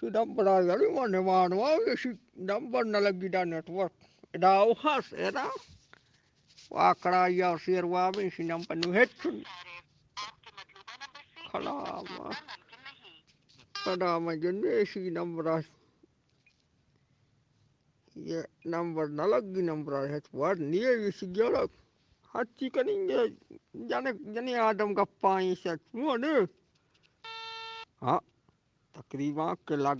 number dari mana mana si number na lagi dah network. Dah uhas era. Wakra ya sirwa bin si number nuhet. Kalama. Kada majende si number ya number na lagi number het war niye si galak. Hati kaning jane Adam gappai sat semua ne. Ha takriban ke lag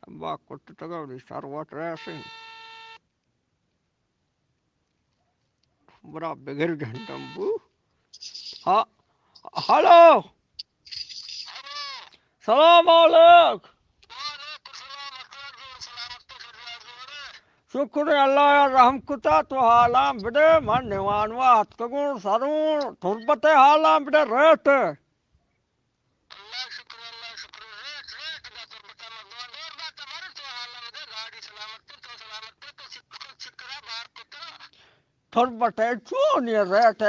tambah kot tagaw di sarwat racing bera beger jantam bu ha halo salam alaikum syukur Allah ya raham kuta to halam bede man newan wa atkagun sarun turbate halam bede rete turbate chuni rete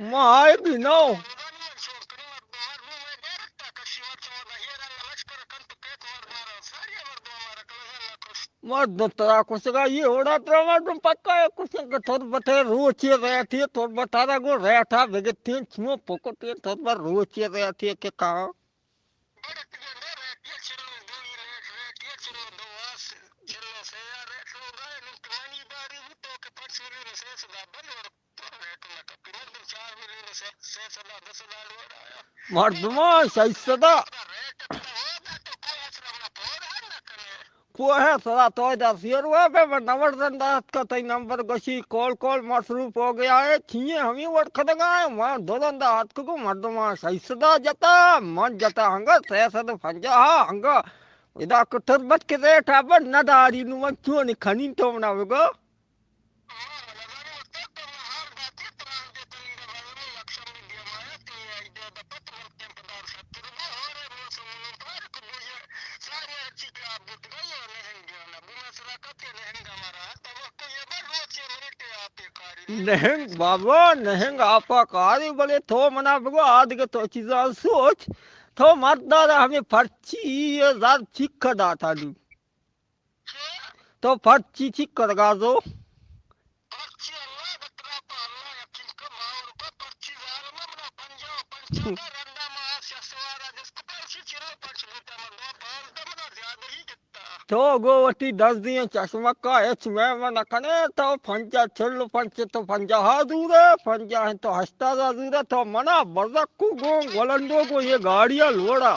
میں آئے بھی نہ ہو مرد ترا کچھ کا یہ ہوڑا ترا مرد پکا ہے کچھ کہ تھوڑ بتے روچی رہتی ہے تھوڑ بتارا گو رہتا بگتی چھو پکتی تھوڑ بار روچی رہتی ہے کہ کہاں مردما شایستہ ہے سدا تو دسیر ہوا پہ نمبر دندات کا تی نمبر گسی کال مصروف ہو گیا ہے چھیے ہمیں وٹ کھدگا ہے وہاں دو دندہ ہاتھ کو مردما شایستہ جتا من جتا ہنگا سیسد پنجا ہنگا ادا کٹر بچ کے ریٹا پر نہ داری نو من کیوں نہیں کھنین تو منا ہوگا نہنگ بابا نہنگ آپا کاری بولے تو منا بگو آدھ کے تو چیزاں سوچ تو مردہ ہمیں پرچی زار چک کر دا تھا تو پرچی چک کر گا دو تو گوٹی 10 دیں چشمہ کا ایچ میں نکنے تو پنجا چھلو پنچ تو پنجا دور ہے پنجا ہے تو ہستا دور ہے تو منا برزک کو گو گولنڈو کو یہ گاڑیاں لوڑا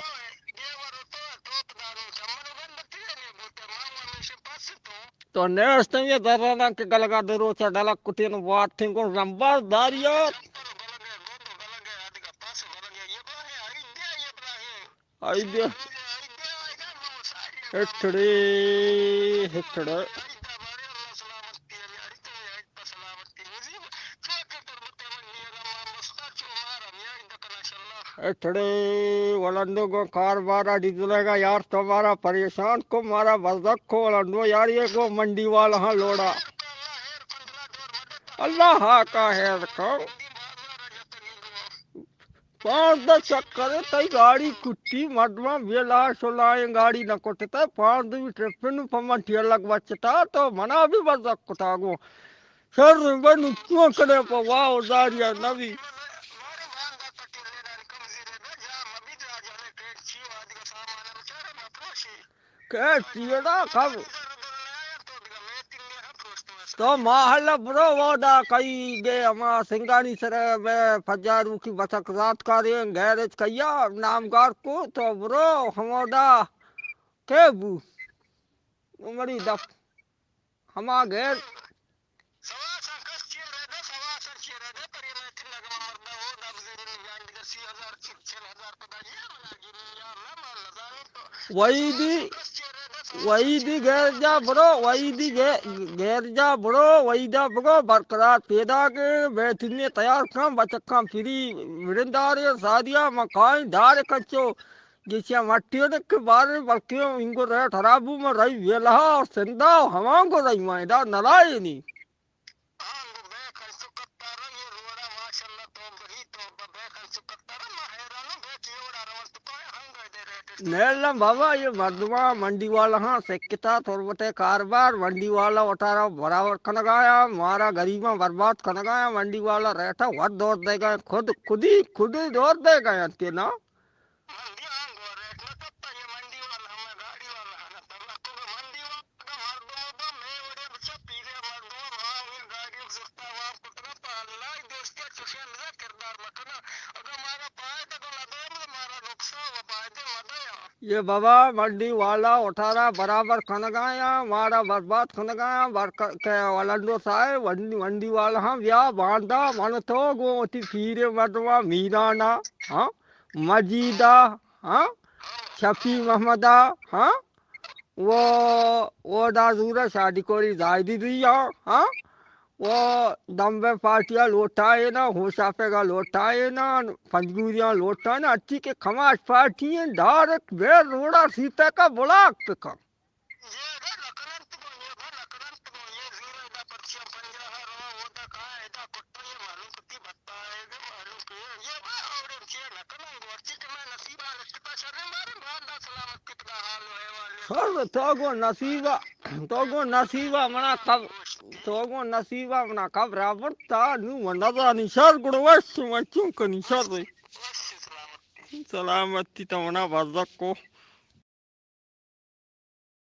تو نیسٹ یہ درانا کے گلگا درو چا ڈالک کٹین وات تھیں کو رمبار داریات آئی دیا ہٹڑے ہٹڑے اٹھڑے ولندو کو کار بارا ڈیزلے گا یار تمہارا پریشان کو مارا برزک کو ولندو یار یہ کو منڈی والا ہاں لوڑا اللہ کا ہے رکھو 5 چکر تئی گاڑی کٹی مردما بیلا سلائیں گاڑی نہ کٹتا 5 ٹرپن پمن ٹھیک لگ بچتا تو منا بھی برزک کتا گو سر بن کیوں کرے پا واہ داریا نبی کہ چیڑا کب تو محل برو ووڈا کئی گے ہما سنگانی سر میں فجارو کی بسک رات کاریں گیرج کیا نامگار کو تو برو ہمودا کہ بو عمری دف ہما گیر وہی دی گیر جا برو وہی دی گیر جا برو وہی دا برو برقرار پیدا کے بیٹھنے تیار کم بچکاں پھری ورندار سادیا مکائیں دار کچو جیسے مٹیوں کے بارے بلکہ انگو رہ خرابو میں رہی ویلہا اور سندہ ہواں کو رہی مائدہ نلائی نہیں نیلم بابا یہ مردما منڈی والا ہاں سکتا تھوڑ بتے کاربار منڈی والا اٹھارا برابر کھنگایا مارا غریباں برباد کھنگایا منڈی والا رہتا ور دوڑ دے گئے خود ہی دوڑ دے گئے انتے نا یہ بابا منڈی والا اٹھارا برابر کھنگایا مارا برباد کھنگایا ولندو سائے منڈی والا ہاں بیا باندھا من تو گوتی پیرے مردما میرانا ہاں مجیدہ ہاں شفیع محمدہ ہاں وہ دادورا شادی کوری زائدی دیا ہاں وہ دمبے پارٹیاں لوٹائے نا ہوشافے کا لوٹائے نا پنجگوریاں لوٹائے نا اچھی کے خماش پارٹی ہیں ڈائریکٹ بے روڑا سیتے کا بلاک پہ کا سر توگو نصیبہ منا کب توگو نصیبہ منا کب رابطہ نو مندا نشار گڑوش منچوں کا نشار سلامتی تمنا بازک کو